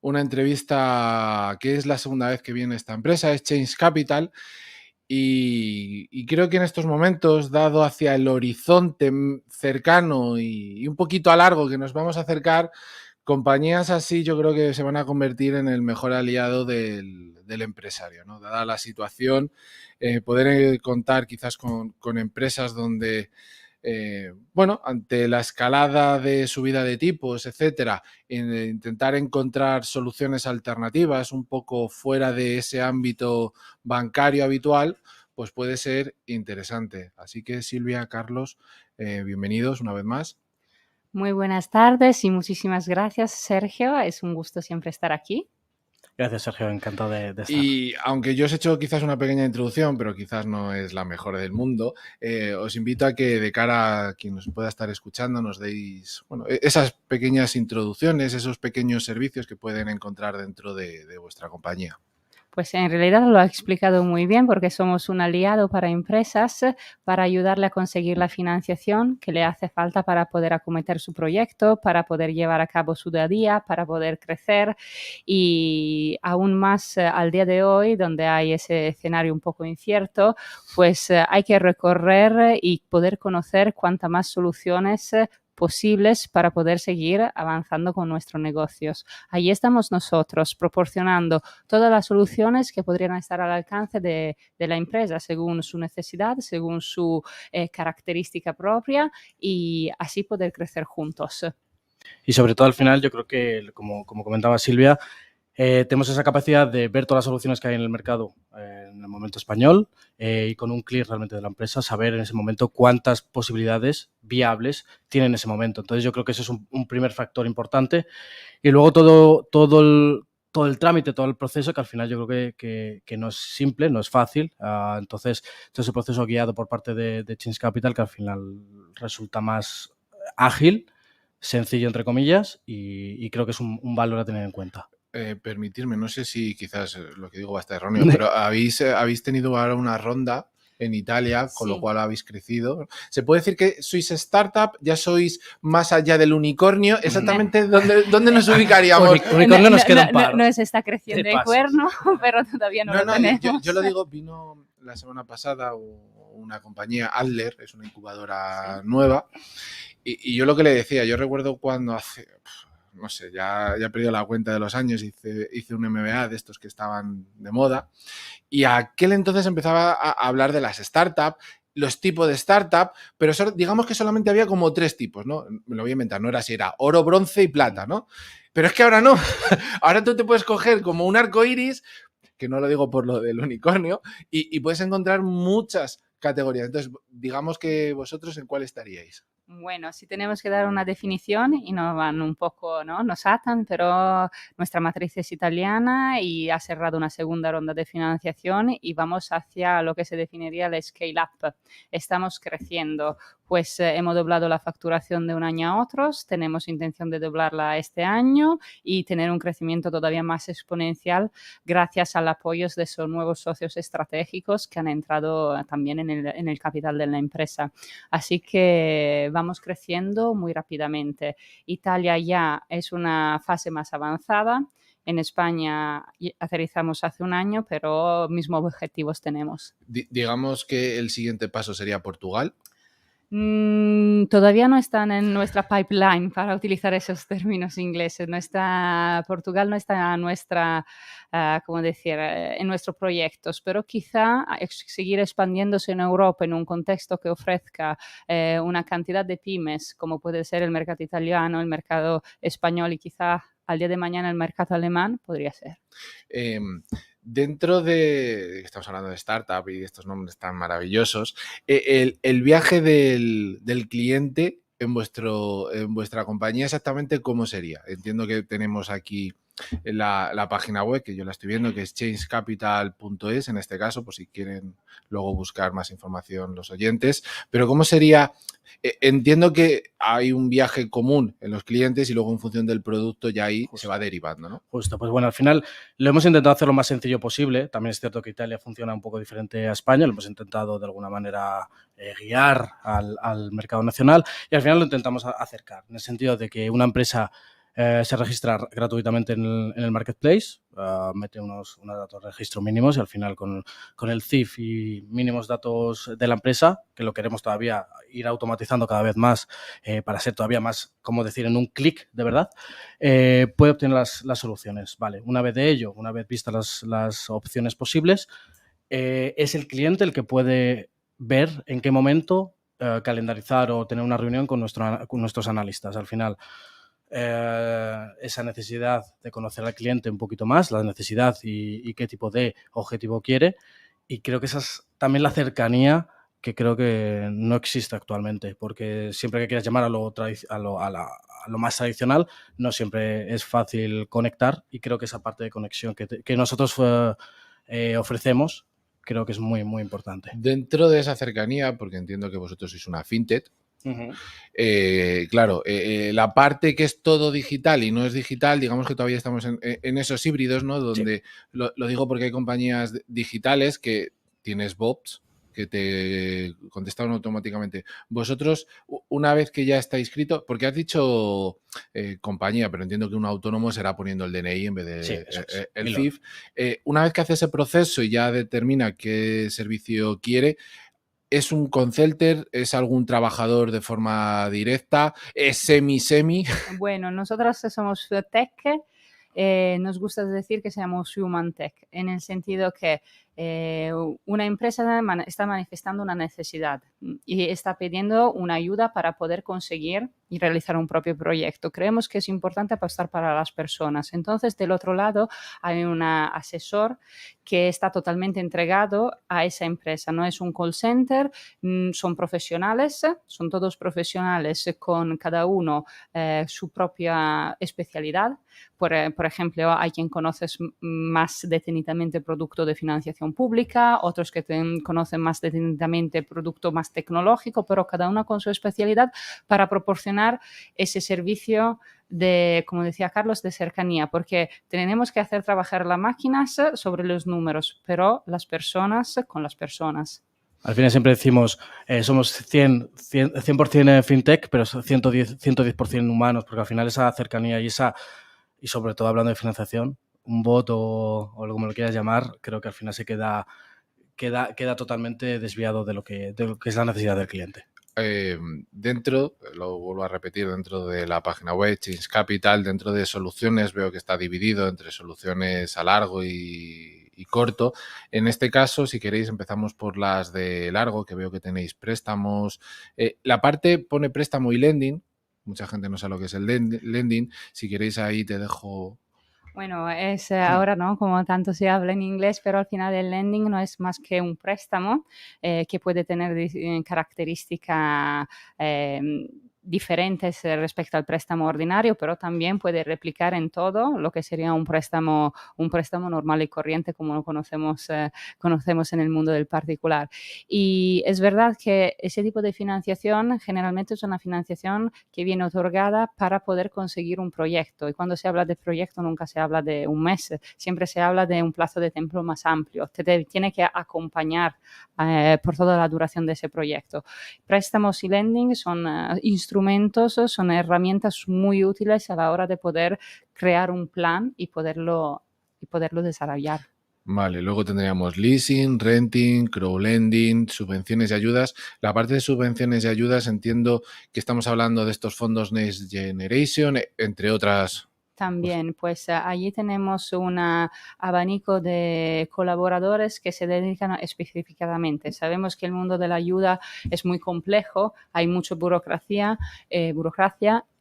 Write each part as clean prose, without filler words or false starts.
una entrevista que es la segunda vez que viene esta empresa, es Change Capital, y creo que en estos momentos, dado hacia el horizonte cercano y un poquito a largo que nos vamos a acercar, compañías así yo creo que se van a convertir en el mejor aliado del empresario, ¿no? Dada la situación, poder contar quizás con empresas donde ante la escalada de subida de tipos, etcétera, intentar encontrar soluciones alternativas un poco fuera de ese ámbito bancario habitual, pues puede ser interesante. Así que Silvia, Carlos, bienvenidos una vez más. Muy buenas tardes y muchísimas gracias, Sergio. Es un gusto siempre estar aquí. Gracias, Sergio. Encantado de estar. Y aunque yo os he hecho quizás una pequeña introducción, pero quizás no es la mejor del mundo, os invito a que de cara a quien nos pueda estar escuchando nos deis esas pequeñas introducciones, esos pequeños servicios que pueden encontrar dentro de vuestra compañía. Pues en realidad lo ha explicado muy bien porque somos un aliado para empresas para ayudarle a conseguir la financiación que le hace falta para poder acometer su proyecto, para poder llevar a cabo su día a día, para poder crecer y aún más al día de hoy, donde hay ese escenario un poco incierto, pues hay que recorrer y poder conocer cuantas más soluciones posibles para poder seguir avanzando con nuestros negocios. Ahí estamos nosotros proporcionando todas las soluciones que podrían estar al alcance de la empresa según su necesidad, según su característica propia y así poder crecer juntos. Y sobre todo al final yo creo que, como comentaba Silvia, tenemos esa capacidad de ver todas las soluciones que hay en el mercado en el momento español y con un clic realmente de la empresa saber en ese momento cuántas posibilidades viables tiene en ese momento. Entonces yo creo que ese es un primer factor importante. Y luego todo el trámite, todo el proceso, que al final yo creo que no es simple, no es fácil. Entonces, todo ese proceso guiado por parte de Change Capital que al final resulta más ágil, sencillo entre comillas y creo que es un valor a tener en cuenta. Permitirme, no sé si quizás lo que digo va a estar erróneo, pero habéis tenido ahora una ronda en Italia, con lo cual habéis crecido. ¿Se puede decir que sois startup? ¿Ya sois más allá del unicornio? ¿Exactamente dónde nos ubicaríamos? Unicornio nos queda un par. No se está creciendo el cuerno, pero todavía no lo tenemos. Yo lo digo, vino la semana pasada una compañía, Adler, es una incubadora nueva, y yo lo que le decía, yo recuerdo cuando hace... no sé, ya he perdido la cuenta de los años, hice un MBA de estos que estaban de moda y aquel entonces empezaba a hablar de las startups, los tipos de startup, pero digamos que solamente había como 3 tipos, ¿no? Me lo voy a inventar, no era así, era oro, bronce y plata, ¿no? Pero es que ahora no, ahora tú te puedes coger como un arco iris, que no lo digo por lo del unicornio, y puedes encontrar muchas categorías. Entonces, digamos que vosotros ¿en cuál estaríais? Bueno, si tenemos que dar una definición y nos van un poco, ¿no? Nos atan, pero nuestra matriz es italiana y ha cerrado una segunda ronda de financiación y vamos hacia lo que se definiría el scale up. Estamos creciendo, pues hemos doblado la facturación de un año a otro, tenemos intención de doblarla este año y tener un crecimiento todavía más exponencial gracias al apoyo de esos nuevos socios estratégicos que han entrado también en el capital de la empresa. Así que vamos creciendo muy rápidamente. Italia ya es una fase más avanzada. En España aterrizamos hace un año, pero mismos objetivos tenemos. Digamos que el siguiente paso sería Portugal. Todavía no están en nuestra pipeline, para utilizar esos términos ingleses. Portugal no está en en nuestros proyectos, pero quizá seguir expandiéndose en Europa en un contexto que ofrezca una cantidad de pymes, como puede ser el mercado italiano, el mercado español y quizá al día de mañana el mercado alemán, podría ser. Dentro de, estamos hablando de startup y de estos nombres tan maravillosos, el viaje del cliente en vuestra compañía, ¿exactamente cómo sería? Entiendo que tenemos aquí la página web, que yo la estoy viendo, que es changecapital.es en este caso, por si quieren luego buscar más información los oyentes, pero ¿cómo sería? Entiendo que hay un viaje común en los clientes y luego en función del producto ya ahí se va derivando, ¿no? Justo, pues bueno, al final lo hemos intentado hacer lo más sencillo posible. También es cierto que Italia funciona un poco diferente a España, lo hemos intentado de alguna manera guiar al mercado nacional y al final lo intentamos acercar, en el sentido de que una empresa se registra gratuitamente en el marketplace, mete unos datos de registro mínimos y al final con el CIF y mínimos datos de la empresa, que lo queremos todavía ir automatizando cada vez más para ser todavía más, como decir, en un clic de verdad, puede obtener las soluciones. Vale, una vez de ello, una vez vistas las opciones posibles, es el cliente el que puede ver en qué momento calendarizar o tener una reunión con nuestros analistas. Al final, esa necesidad de conocer al cliente un poquito más, la necesidad y qué tipo de objetivo quiere. Y creo que esa es también la cercanía que creo que no existe actualmente, porque siempre que quieras llamar a lo más tradicional, no siempre es fácil conectar, y creo que esa parte de conexión que nosotros ofrecemos, creo que es muy, muy importante. Dentro de esa cercanía, porque entiendo que vosotros sois una fintech, claro, la parte que es todo digital y no es digital, digamos que todavía estamos en esos híbridos, ¿no? Donde Sí. lo digo porque hay compañías digitales que tienes bots que te contestan automáticamente. Vosotros, una vez que ya está inscrito, porque has dicho compañía, pero entiendo que un autónomo será poniendo el DNI en vez de Sí, eso es. el CIF. Una vez que hace ese proceso y ya determina qué servicio quiere, ¿es un consultor? ¿Es algún trabajador de forma directa? ¿Es semi-semi? Bueno, nosotros somos tech, nos gusta decir que somos human tech, en el sentido que una empresa está manifestando una necesidad y está pidiendo una ayuda para poder conseguir y realizar un propio proyecto. Creemos que es importante apostar para las personas. Entonces, del otro lado, hay un asesor que está totalmente entregado a esa empresa. No es un call center, son profesionales, son todos profesionales con cada uno su propia especialidad. Por ejemplo, hay quien conoce más detenidamente el producto de financiación pública, otros que conocen más detenidamente producto más tecnológico, pero cada uno con su especialidad para proporcionar ese servicio de, como decía Carlos, de cercanía, porque tenemos que hacer trabajar las máquinas sobre los números, pero las personas con las personas. Al final siempre decimos, somos 100% fintech, pero 110% humanos, porque al final esa cercanía y sobre todo hablando de financiación, un bot o como lo quieras llamar, creo que al final se queda totalmente desviado de lo que es la necesidad del cliente. Dentro, lo vuelvo a repetir, dentro de la página web Change Capital, dentro de soluciones, veo que está dividido entre soluciones a largo y corto. En este caso, si queréis, empezamos por las de largo, que veo que tenéis préstamos. La parte pone préstamo y lending. Mucha gente no sabe lo que es el lending. Si queréis, ahí te dejo. Bueno, es ahora, ¿no? Como tanto se habla en inglés, pero al final el lending no es más que un préstamo que puede tener características diferentes respecto al préstamo ordinario, pero también puede replicar en todo lo que sería un préstamo normal y corriente como lo conocemos en el mundo del particular. Y es verdad que ese tipo de financiación generalmente es una financiación que viene otorgada para poder conseguir un proyecto. Y cuando se habla de proyecto nunca se habla de un mes, siempre se habla de un plazo de tiempo más amplio. Te tiene que acompañar por toda la duración de ese proyecto. Préstamos y lending son instrumentos, son herramientas muy útiles a la hora de poder crear un plan y poderlo desarrollar. Vale, luego tendríamos leasing, renting, crowdlending, subvenciones y ayudas. La parte de subvenciones y ayudas entiendo que estamos hablando de estos fondos Next Generation, entre otras. También, pues allí tenemos un abanico de colaboradores que se dedican específicamente. Sabemos que el mundo de la ayuda es muy complejo, hay mucha burocracia.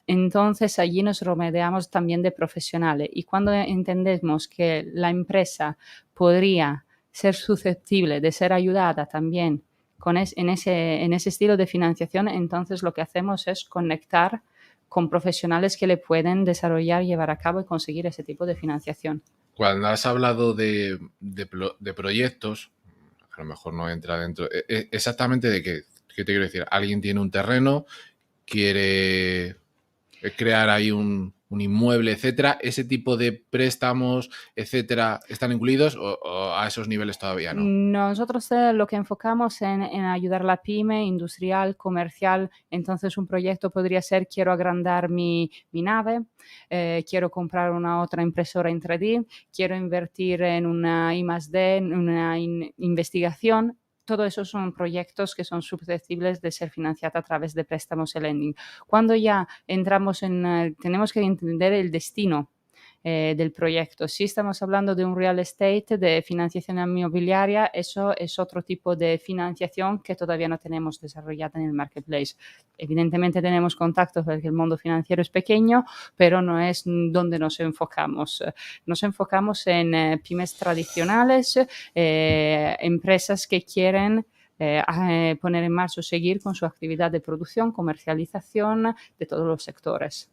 Entonces allí nos rodeamos también de profesionales y cuando entendemos que la empresa podría ser susceptible de ser ayudada también en ese estilo de financiación, entonces lo que hacemos es conectar con profesionales que le pueden desarrollar, llevar a cabo y conseguir ese tipo de financiación. Cuando has hablado de proyectos, a lo mejor no entra dentro. Exactamente de qué te quiero decir. Alguien tiene un terreno, quiere crear ahí un un inmueble, etcétera, ¿ese tipo de préstamos, etcétera, están incluidos o a esos niveles todavía no? Nosotros lo que enfocamos en ayudar a la pyme, industrial, comercial. Entonces, un proyecto podría ser: quiero agrandar mi nave, quiero comprar una otra impresora en 3D, quiero invertir en una I+D, en una investigación. Todo eso son proyectos que son susceptibles de ser financiados a través de préstamos y lending. Cuando ya entramos tenemos que entender el destino del proyecto. Si estamos hablando de un real estate, de financiación inmobiliaria, eso es otro tipo de financiación que todavía no tenemos desarrollada en el marketplace. Evidentemente tenemos contactos porque el mundo financiero es pequeño, pero no es donde nos enfocamos. Nos enfocamos en pymes tradicionales, empresas que quieren poner en marcha o seguir con su actividad de producción, comercialización de todos los sectores.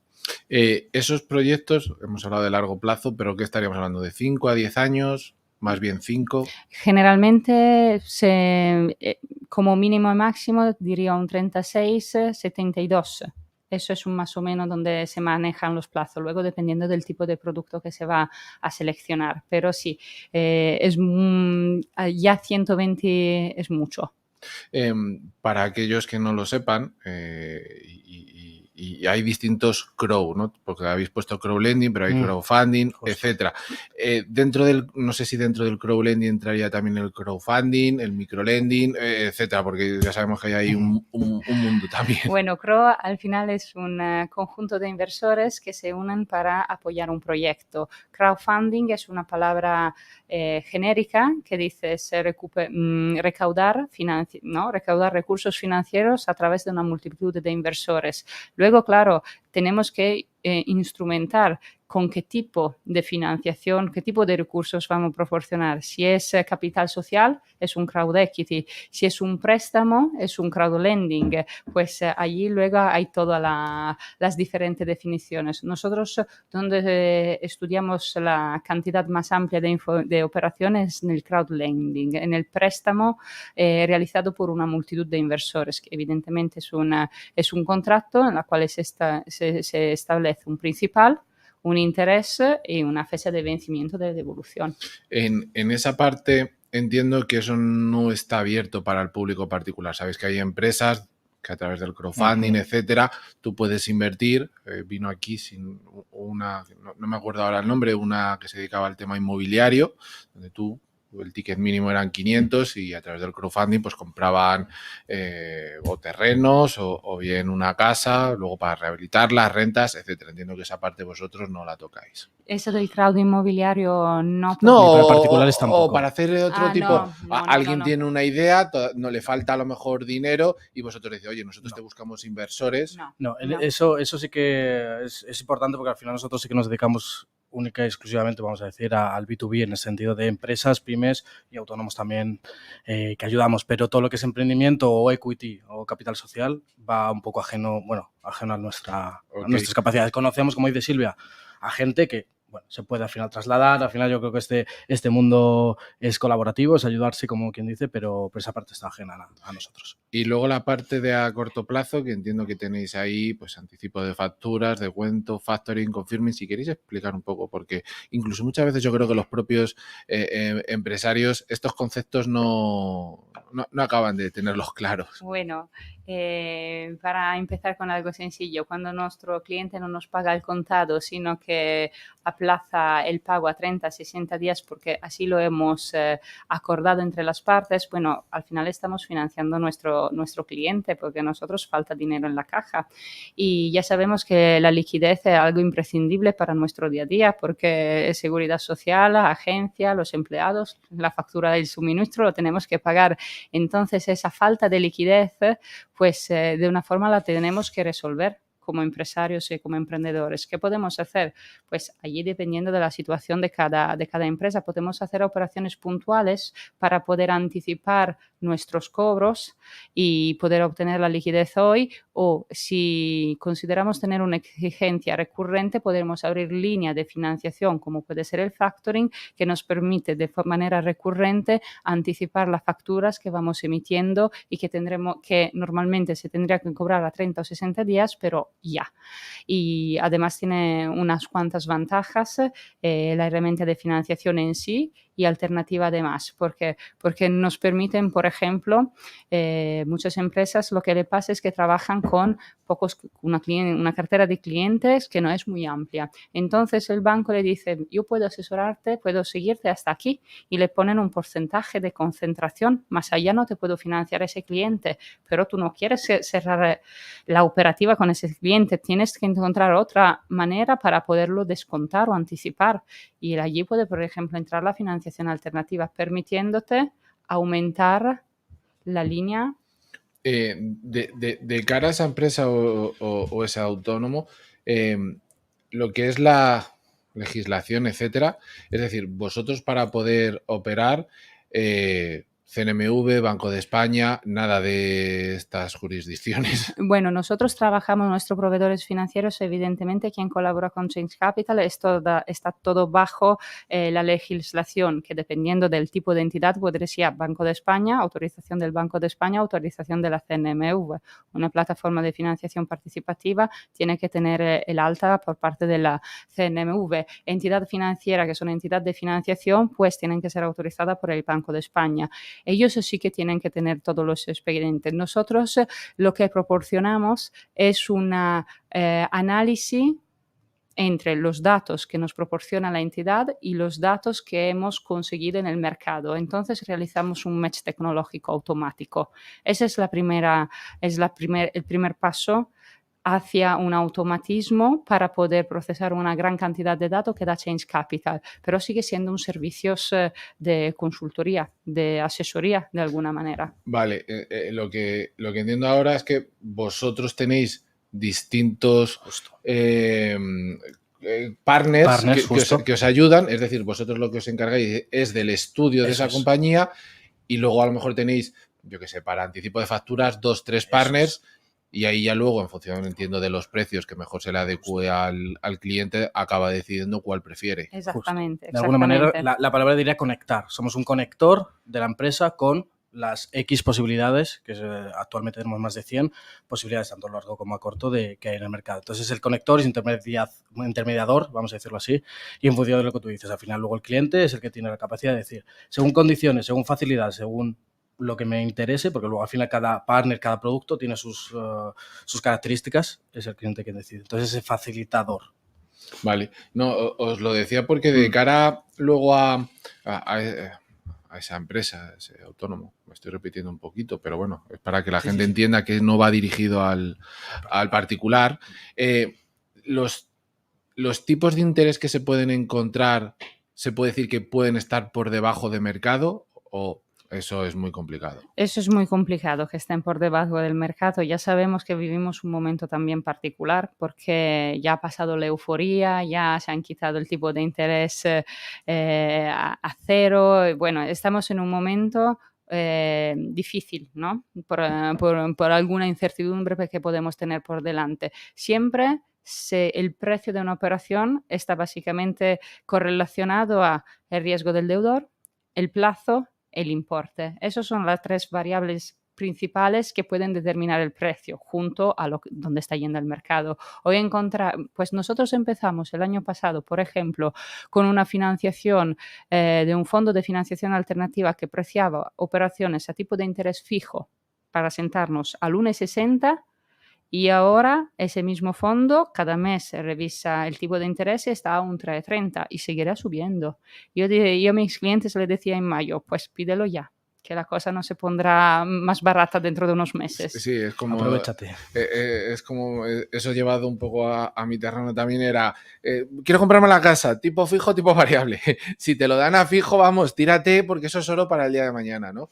Esos proyectos, hemos hablado de largo plazo, pero ¿qué estaríamos hablando? ¿De 5 a 10 años? ¿Más bien 5? Generalmente, como mínimo y máximo, diría un 36, 72. Eso es más o menos donde se manejan los plazos, luego dependiendo del tipo de producto que se va a seleccionar. Pero sí, ya 120 es mucho. Para aquellos que no lo sepan, y hay distintos crowd, ¿no? Porque habéis puesto crowdlending, pero hay crowdfunding, etcétera. No sé si dentro del crowdlending entraría también el crowdfunding, el microlending, etcétera, porque ya sabemos que hay ahí un mundo también. Bueno, Crow al final es un conjunto de inversores que se unen para apoyar un proyecto. Crowdfunding es una palabra genérica que dice recaudar recursos financieros a través de una multitud de inversores. Luego, claro, tenemos que instrumentar con qué tipo de financiación, qué tipo de recursos vamos a proporcionar. Si es capital social, es un crowd equity. Si es un préstamo, es un crowd lending. Pues allí luego hay todas las diferentes definiciones. Nosotros, donde estudiamos la cantidad más amplia de operaciones, en el crowd lending, en el préstamo realizado por una multitud de inversores, que evidentemente es un contrato en el cual se establece un principal, un interés y una fecha de vencimiento de devolución. En esa parte entiendo que eso no está abierto para el público particular. Sabéis que hay empresas que a través del crowdfunding, etcétera, tú puedes invertir. Vino aquí sin no me acuerdo ahora el nombre, una que se dedicaba al tema inmobiliario, donde el ticket mínimo eran 500 y a través del crowdfunding pues compraban o terrenos o bien una casa, luego para rehabilitarlas, rentas, etcétera. Entiendo que esa parte vosotros no la tocáis. Eso del crowd inmobiliario no. No, para particulares tampoco. O para hacer otro tipo. Alguien tiene una idea, no le falta a lo mejor dinero y vosotros decís, oye, nosotros te buscamos inversores. No. Eso sí que es importante porque al final nosotros sí que nos dedicamos única y exclusivamente, vamos a decir, al B2B en el sentido de empresas, pymes y autónomos también que ayudamos, pero todo lo que es emprendimiento o equity o capital social va un poco ajeno a nuestras capacidades. Conocemos, como dice Silvia, a gente que se puede al final trasladar. Al final yo creo que este mundo es colaborativo, es ayudarse, como quien dice, pero esa parte está ajena a nosotros. Y luego la parte de a corto plazo, que entiendo que tenéis ahí, pues anticipo de facturas, de cuento, factoring, confirming. Si queréis explicar un poco, porque incluso muchas veces yo creo que los propios empresarios estos conceptos no acaban de tenerlos claros. Bueno, para empezar con algo sencillo, cuando nuestro cliente no nos paga el contado, sino que aplaza el pago a 30, 60 días porque así lo hemos acordado entre las partes, bueno, al final estamos financiando nuestro cliente porque a nosotros falta dinero en la caja. Y ya sabemos que la liquidez es algo imprescindible para nuestro día a día porque es seguridad social, agencia, los empleados, la factura del suministro lo tenemos que pagar. Entonces, esa falta de liquidez, pues de una forma la tenemos que resolver como empresarios y como emprendedores. ¿Qué podemos hacer? Pues allí, dependiendo de la situación de cada empresa, podemos hacer operaciones puntuales para poder anticipar nuestros cobros y poder obtener la liquidez hoy, o si consideramos tener una exigencia recurrente, podemos abrir línea de financiación como puede ser el factoring, que nos permite de manera recurrente anticipar las facturas que vamos emitiendo y que normalmente se tendría que cobrar a 30 o 60 días, pero ya. Y además tiene unas cuantas ventajas, la herramienta de financiación en sí y alternativa además, porque nos permiten, por ejemplo, muchas empresas lo que le pasa es que trabajan con una cartera de clientes que no es muy amplia. Entonces el banco le dice, yo puedo asesorarte, puedo seguirte hasta aquí, y le ponen un porcentaje de concentración, más allá no te puedo financiar ese cliente, pero tú no quieres cerrar la operativa con ese cliente, tienes que encontrar otra manera para poderlo descontar o anticipar, y allí puede, por ejemplo, entrar la financiación alternativa, permitiéndote aumentar la línea. De cara a esa empresa o ese autónomo, lo que es la legislación, etcétera, es decir, vosotros para poder operar, CNMV, Banco de España, nada de estas jurisdicciones. Bueno, nosotros trabajamos, nuestros proveedores financieros, evidentemente, quien colabora con Change Capital, está todo bajo la legislación, que dependiendo del tipo de entidad, podría ser Banco de España, autorización del Banco de España, autorización de la CNMV. Una plataforma de financiación participativa tiene que tener el alta por parte de la CNMV. Entidad financiera, que son entidad de financiación, pues tienen que ser autorizadas por el Banco de España. Ellos sí que tienen que tener todos los expedientes. Nosotros lo que proporcionamos es un análisis entre los datos que nos proporciona la entidad y los datos que hemos conseguido en el mercado. Entonces realizamos un match tecnológico automático. Ese es el primer paso hacia un automatismo para poder procesar una gran cantidad de datos que da Change Capital, pero sigue siendo un servicio de consultoría, de asesoría de alguna manera. Vale, lo que entiendo ahora es que vosotros tenéis distintos partners que os ayudan, es decir, vosotros lo que os encargáis es del estudio de esa compañía, y luego a lo mejor tenéis, yo qué sé, para anticipo de facturas, 2, 3 partners. Y ahí ya luego, en función, entiendo, de los precios que mejor se le adecue al cliente, acaba decidiendo cuál prefiere. Exactamente. De alguna manera, la palabra diría conectar. Somos un conector de la empresa con las X posibilidades, que actualmente tenemos más de 100 posibilidades, tanto a largo como a corto, que hay en el mercado. Entonces, el conector es intermediador, vamos a decirlo así, y en función de lo que tú dices, al final luego el cliente es el que tiene la capacidad de decir, según condiciones, según facilidad, según lo que me interese, porque luego al final cada partner, cada producto tiene sus características, es el cliente quien decide. Entonces, ese facilitador. Vale. No, os lo decía porque de cara luego a esa empresa, ese autónomo, me estoy repitiendo un poquito, pero bueno, es para que la gente entienda que no va dirigido al particular. Los tipos de interés que se pueden encontrar, ¿se puede decir que pueden estar por debajo de mercado o eso es muy complicado? Eso es muy complicado, que estén por debajo del mercado. Ya sabemos que vivimos un momento también particular porque ya ha pasado la euforía, ya se han quitado el tipo de interés a cero. Bueno, estamos en un momento difícil, ¿no? Por alguna incertidumbre que podemos tener por delante. Siempre el precio de una operación está básicamente correlacionado a el riesgo del deudor, el plazo, el importe. Esas son las 3 variables principales que pueden determinar el precio junto a donde está yendo el mercado. Pues nosotros empezamos el año pasado, por ejemplo, con una financiación de un fondo de financiación alternativa que preciaba operaciones a tipo de interés fijo para sentarnos al 1,60, y ahora ese mismo fondo cada mes revisa el tipo de interés y está a un 3,30 y seguirá subiendo. Yo a mis clientes les decía en mayo, pues pídelo ya, que la cosa no se pondrá más barata dentro de unos meses. Sí, es como... Aprovechate. Es como eso llevado un poco a mi terreno también era, quiero comprarme la casa, tipo fijo, tipo variable. Si te lo dan a fijo, vamos, tírate porque eso es oro para el día de mañana, ¿no?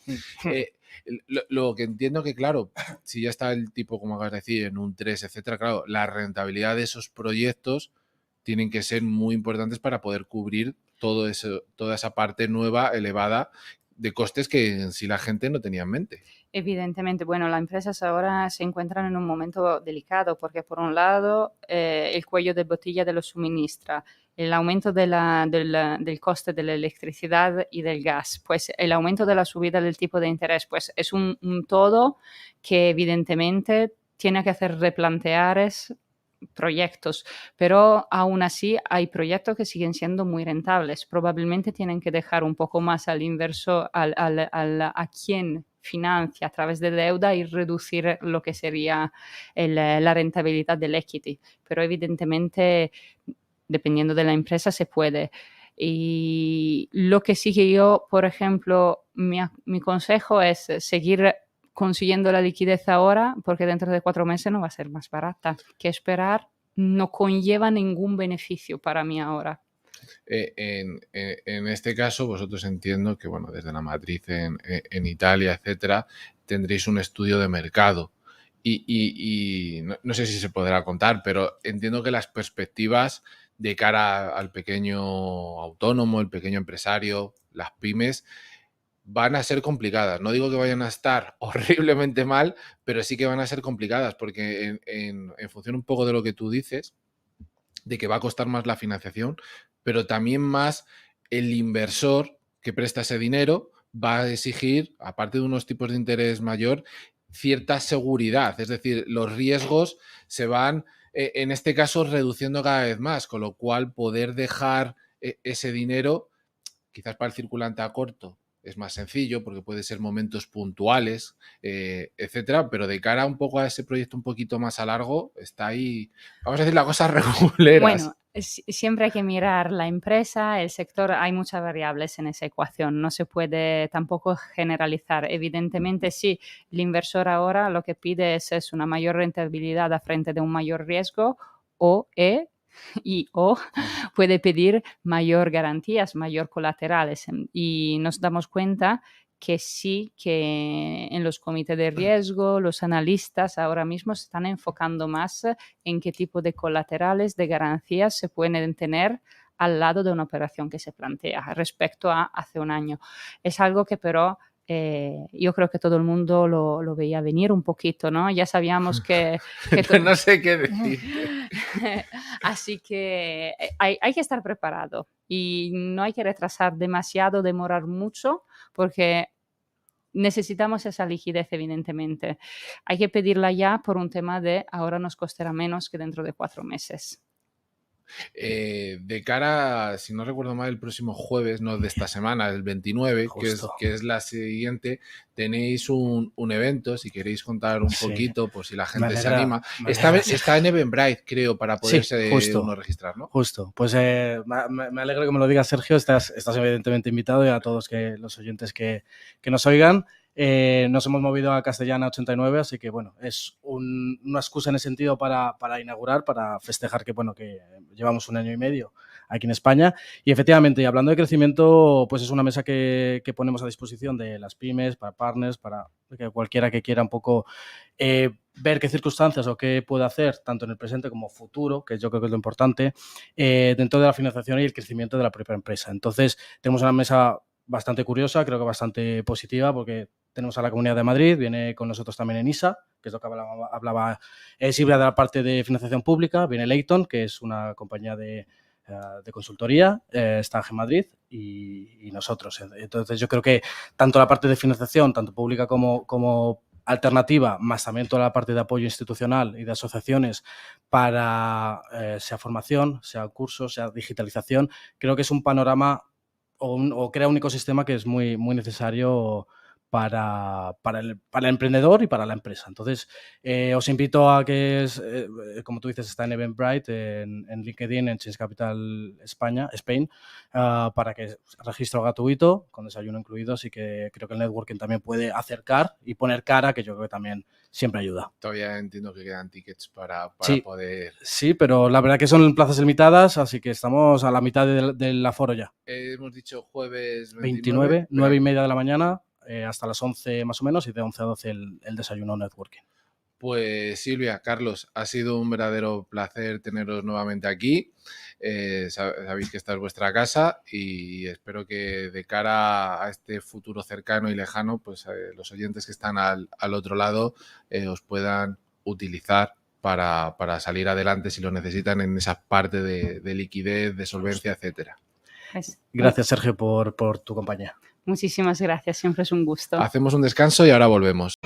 Lo que entiendo que, claro, si ya está el tipo, como acabas de decir, en un 3, etcétera, claro, la rentabilidad de esos proyectos tienen que ser muy importantes para poder cubrir todo eso, toda esa parte nueva, elevada, de costes que en sí la gente no tenía en mente. Evidentemente, bueno, las empresas ahora se encuentran en un momento delicado porque, por un lado, el cuello de botella de los suministra, el aumento del coste de la electricidad y del gas, pues el aumento de la subida del tipo de interés, pues es un todo que evidentemente tiene que hacer replantear proyectos, pero aún así hay proyectos que siguen siendo muy rentables. Probablemente tienen que dejar un poco más al inversor, a quien financia a través de deuda y reducir lo que sería la rentabilidad del equity. Pero evidentemente, dependiendo de la empresa, se puede. Y lo que sí que yo, por ejemplo, mi consejo es seguir consiguiendo la liquidez ahora, porque dentro de 4 meses no va a ser más barata. Que esperar no conlleva ningún beneficio para mí ahora. En este caso, vosotros entiendo que, bueno, desde la matriz en Italia, etcétera, tendréis un estudio de mercado. Y no sé si se podrá contar, pero entiendo que las perspectivas de cara al pequeño autónomo, el pequeño empresario, las pymes, van a ser complicadas. No digo que vayan a estar horriblemente mal, pero sí que van a ser complicadas, porque en función un poco de lo que tú dices, de que va a costar más la financiación, pero también más el inversor que presta ese dinero va a exigir, aparte de unos tipos de interés mayor, cierta seguridad. Es decir, los riesgos se van, en este caso, reduciendo cada vez más, con lo cual poder dejar ese dinero, quizás para el circulante a corto, es más sencillo porque puede ser momentos puntuales, etcétera, pero de cara un poco a ese proyecto un poquito más a largo, está ahí, vamos a decir, las cosas reguleras. Bueno, siempre hay que mirar la empresa, el sector, hay muchas variables en esa ecuación, no se puede tampoco generalizar. Evidentemente, sí, el inversor ahora lo que pide es una mayor rentabilidad a frente de un mayor riesgo o puede pedir mayor garantías, mayor colaterales. Y nos damos cuenta que sí, que en los comités de riesgo, los analistas ahora mismo se están enfocando más en qué tipo de colaterales, de garantías se pueden tener al lado de una operación que se plantea respecto a hace un año. Es algo que pero yo creo que todo el mundo lo veía venir un poquito, ¿no? Ya sabíamos que no sé qué decir. Así que hay que estar preparado y no hay que retrasar demasiado, demorar mucho, porque necesitamos esa liquidez, evidentemente. Hay que pedirla ya por un tema de ahora nos costará menos que dentro de 4 meses. De cara, si no recuerdo mal, el próximo jueves, no de esta semana, el 29, que es la siguiente, tenéis un evento, si queréis contar un poquito, por si la gente se anima. Está en Eventbrite, creo, para poderse uno registrar, ¿no? Justo. Pues me alegro que me lo digas, Sergio. Estás evidentemente invitado, y a todos los oyentes que nos oigan. Nos hemos movido a Castellana 89, así que bueno, es una excusa en ese sentido para inaugurar, para festejar que bueno, que llevamos 1 año y medio aquí en España. Y efectivamente, y hablando de crecimiento, pues es una mesa que ponemos a disposición de las pymes, para partners, para que cualquiera que quiera un poco ver qué circunstancias o qué puede hacer, tanto en el presente como futuro, que yo creo que es lo importante, dentro de la financiación y el crecimiento de la propia empresa. Entonces, tenemos una mesa bastante curiosa, creo que bastante positiva, porque tenemos a la Comunidad de Madrid, viene con nosotros también ENISA, que es lo que hablaba Silvia, de la parte de financiación pública, viene Leighton, que es una compañía de consultoría, está en Madrid, y nosotros. Entonces, yo creo que tanto la parte de financiación, tanto pública como alternativa, más también toda la parte de apoyo institucional y de asociaciones para sea formación, sea cursos, sea digitalización, creo que es un panorama o crea un ecosistema que es muy, muy necesario para el emprendedor y para la empresa. Entonces, os invito a que, como tú dices, está en Eventbrite, en LinkedIn, en Change Capital Spain, para que registro gratuito, con desayuno incluido, así que creo que el networking también puede acercar y poner cara, que yo creo que también siempre ayuda. Todavía entiendo que quedan tickets para poder... Sí, pero la verdad que son plazas limitadas, así que estamos a la mitad del aforo ya. Hemos dicho jueves 29, 9:30 de la mañana, hasta las 11 más o menos, y de 11 a 12 el desayuno networking. Pues Silvia, Carlos, ha sido un verdadero placer teneros nuevamente aquí. Sabéis que esta es vuestra casa y espero que de cara a este futuro cercano y lejano, pues los oyentes que están al otro lado os puedan utilizar para salir adelante si lo necesitan en esa parte de liquidez, de solvencia, etcétera. Gracias, Sergio, por tu compañía. Muchísimas gracias, siempre es un gusto. Hacemos un descanso y ahora volvemos.